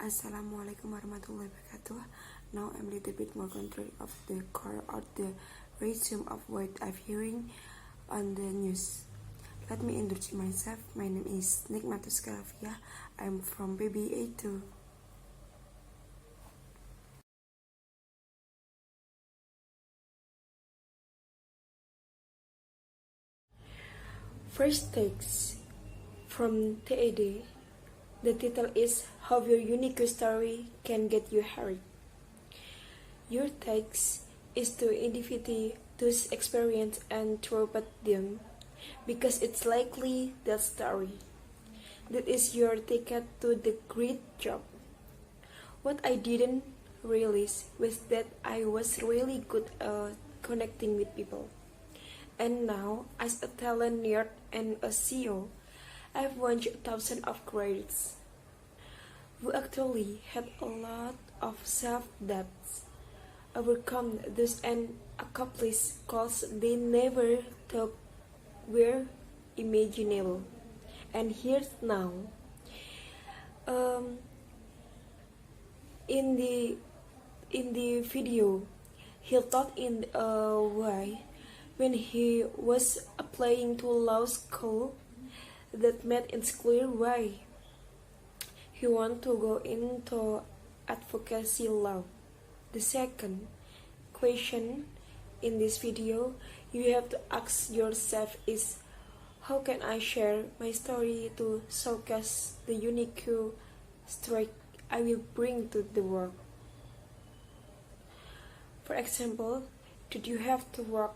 Assalamualaikum warahmatullahi wabarakatuh. Now I'm a little bit more control of the core or the resume of what I'm hearing on the news. Let me introduce myself. My name is Nikmatus Karafia. I'm from BBA2. First takes from TAD. The title is How Your Unique Story Can Get You Hired. Your takes is to identify those experience and throw at them because it's likely that story. That is your ticket to the great job. What I didn't realize was that I was really good at connecting with people. And now, as a talent nerd and a CEO, I've won thousands of credits. We actually had a lot of self-doubts, overcome this and accomplish goals they never thought were imaginable. And here's now. Um, in the video, he thought in a way when he was applying to law school that made it clear why he wanted to go into advocacy law. The second question in this video you have to ask yourself is, how can I share my story to showcase the unique strength I will bring to the world? For example, did you have to work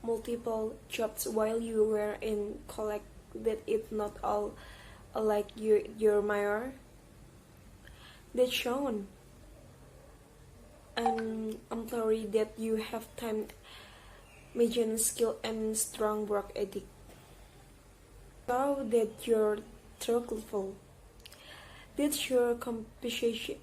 multiple jobs while you were in college that it not all like your major? That's shown. And I'm sorry that you have time, imagine skill and strong work ethic. Now that you're truthful, that's your compassionate.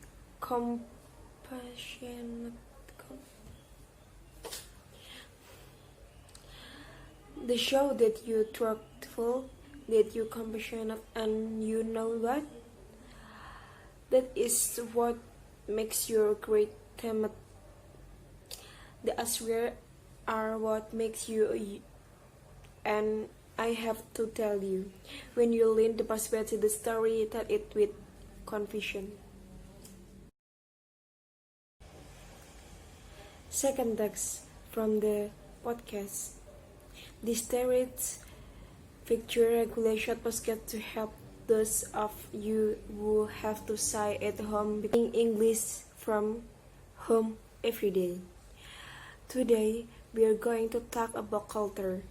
The show that you're truthful, that you're compassionate, and you know what? That is what makes you a great teammate. The answers are what makes you, and I have to tell you, when you learn the perspective, the story, tell it with conviction. Second text from the podcast. This series feature regulation podcast to help those of you who have to say at home speaking English from home every day. Today, we are going to talk about culture,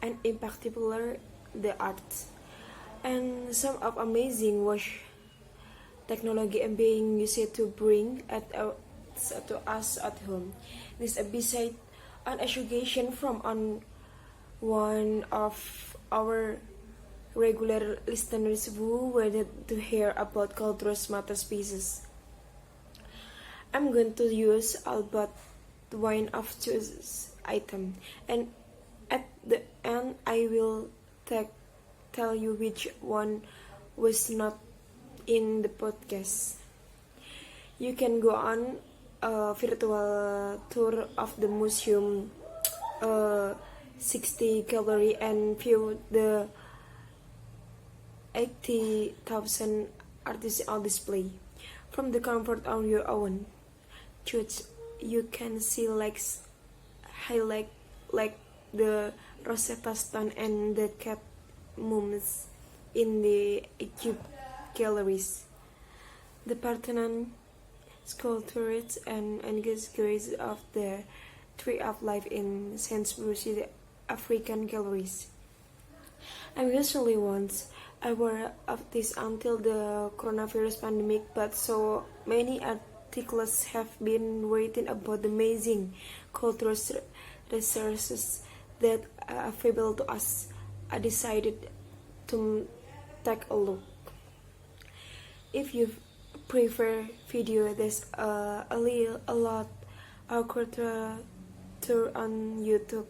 and in particular, the arts, and some of amazing ways technology is being used to bring to us at home. This episode on education from on one of our regular listeners who wanted to hear about cultural masterpieces. I'm going to use Albert one of choice item, and at the end I will tell you which one was not in the podcast. You can go on a virtual tour of the museum 60 gallery and view the 80,000 artists on display. From the comfort of your own church, you can see highlight like the Rosetta Stone and the cat mummies in the Egypt galleries, the Parthenon sculptures and grace of the Tree of Life in Saint Bruce African galleries. I'm usually once aware of this until the coronavirus pandemic, but so many articles have been written about the amazing cultural resources that are available to us. I decided to take a look. If you prefer video, there's a lot of cultural tour on YouTube.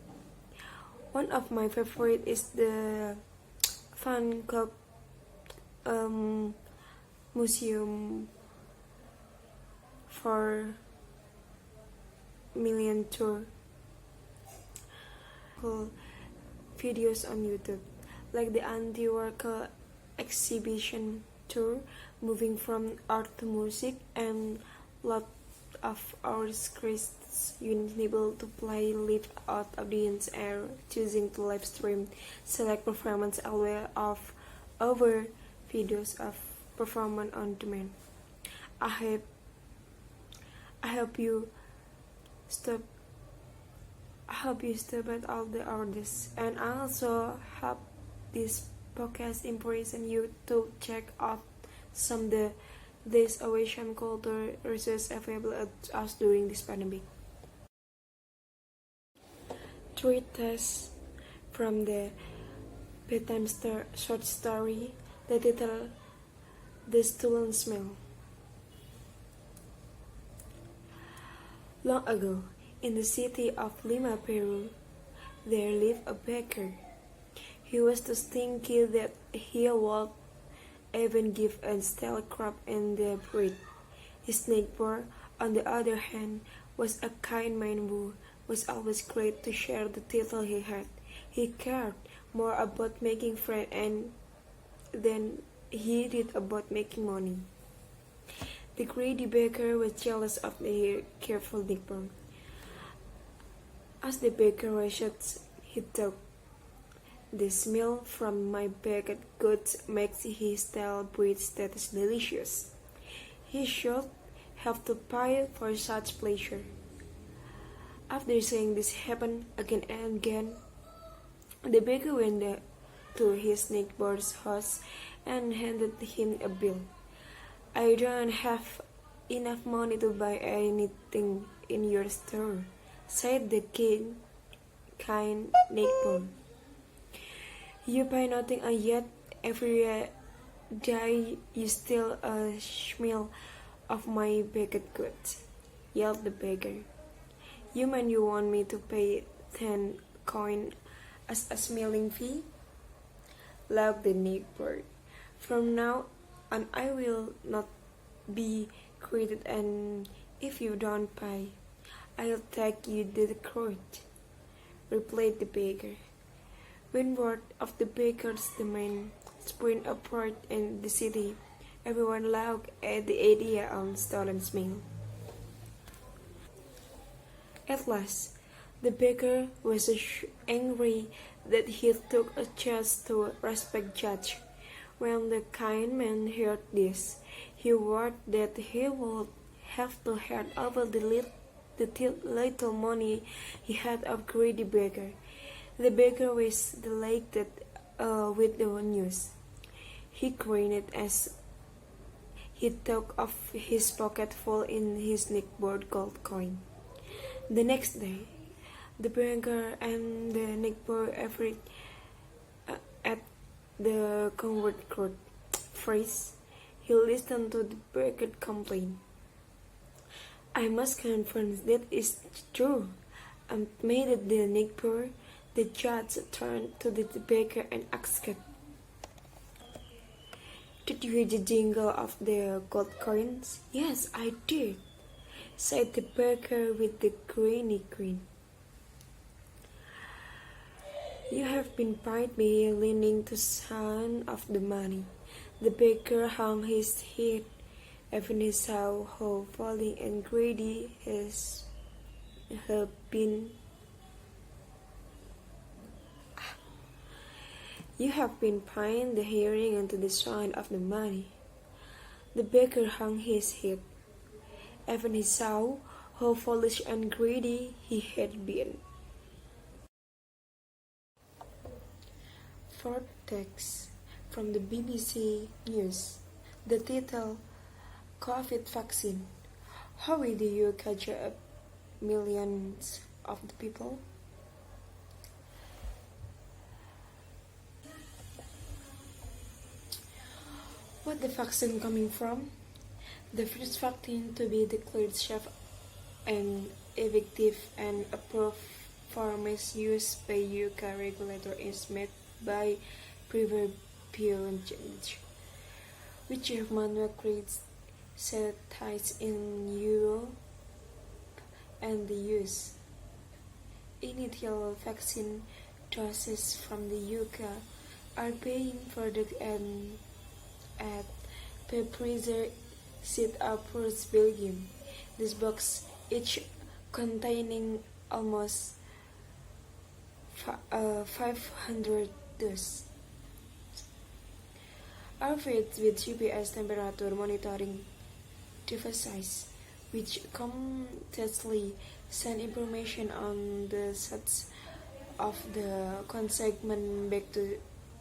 One of my favorite is the Van Gogh Museum 4 million tour videos on YouTube, like the anti-worker exhibition tour, moving from art to music, and lot of our scripts unable to play live out audience are choosing to live stream select performance aware of over videos of performance on demand. I hope you stop at all the artists, and I also hope this podcast impression you to check out some the this Asian culture resources available at us during this pandemic. 3 tests from the bedtime short story, the title The Stolen Smell. Long ago, in the city of Lima, Peru, there lived a baker. He was so stinky that he would even give a stale crop in the bread. His neighbor, on the other hand, was a kind man who was always glad to share the little he had. He cared more about making friends than he did about making money. The greedy baker was jealous of the careful neighbor. As the baker rushed, he thought, "The smell from my baked goods makes his stale bread taste delicious. He should have to pay for such pleasure." After saying this happened again and again, the baker went to his neighbor's house and handed him a bill. "I don't have enough money to buy anything in your store," said the kind neighbor. "You pay nothing, and yet every day you steal a smell of my baked goods," yelled the baker. "You mean you want me to pay 10 coins as a smelling fee?" laughed the neighbor. "From now on I will not be greeted, and if you don't pay, I'll take you to the court," replied the baker. When word of the baker's demand spread abroad in the city, everyone laughed at the idea of stolen smell. At last, the baker was so angry that he took a chance to respect judge. When the kind man heard this, he vowed that he would have to hand over the little money he had of greedy baker. The baker was delighted with the news. He grinned as he took off his pocket full in his neighbor's gold coin. The next day, the baker and the neighbor appeared at the court. First, he listened to the baker's complaint. "I must confirm that is true," admitted the neighbor. The judge turned to the baker and asked, "Did you hear the jingle of the gold coins?" "Yes, I did," said the baker with the grainy grin. "You have been paid by lending to son of the money." The baker hung his head when he saw how falling and greedy his had been. "You have been paying the hearing into the son of the money." The baker hung his head when he saw how foolish and greedy he had been. Fourth text from the BBC News. The title, "COVID Vaccine. How will the UK catch up millions of the people?" What the vaccine coming from? The first vaccine to be declared safe and effective and approved for mass use by UK regulator is made by Prevnar BioNTech, which manufactures sites in Europe and the US. Initial vaccine doses from the UK are being produced at Pfizer Sint-Apex, Belgium. This box, each containing almost 500 doses, are fitted with GPS temperature monitoring devices, which continuously send information on the status of the consignment back to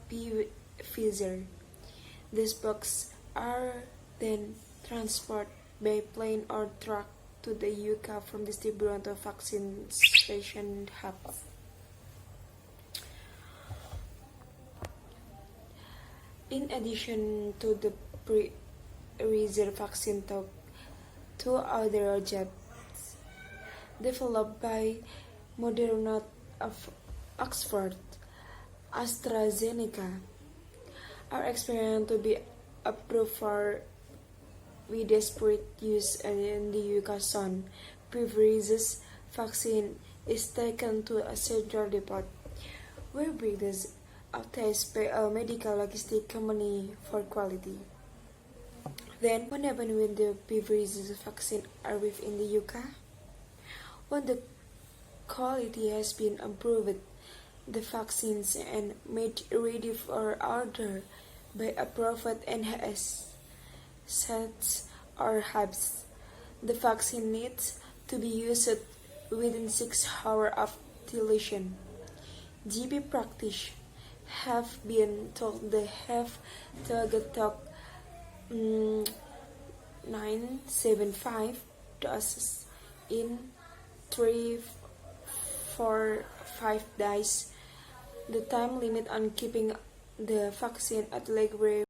Pfizer. These boxes are then transported by plane or truck to the UK from distributor vaccination hubs. In addition to the Pfizer vaccine, two other jabs developed by Moderna of Oxford AstraZeneca are expected to be approved for widespread use in the UK soon. Pfizer's vaccine is taken to a central depot, where breeders are tested by a medical logistic company for quality. Then, what happens when the Pfizer's vaccine arrives in the UK? When the quality has been approved, the vaccines and made ready for order by approved NHS sites or hubs. The vaccine needs to be used within 6 hours of deletion. GP practitioners have been told they have to get 975 doses in 3-4-5 days. The time limit on keeping the vaccine at library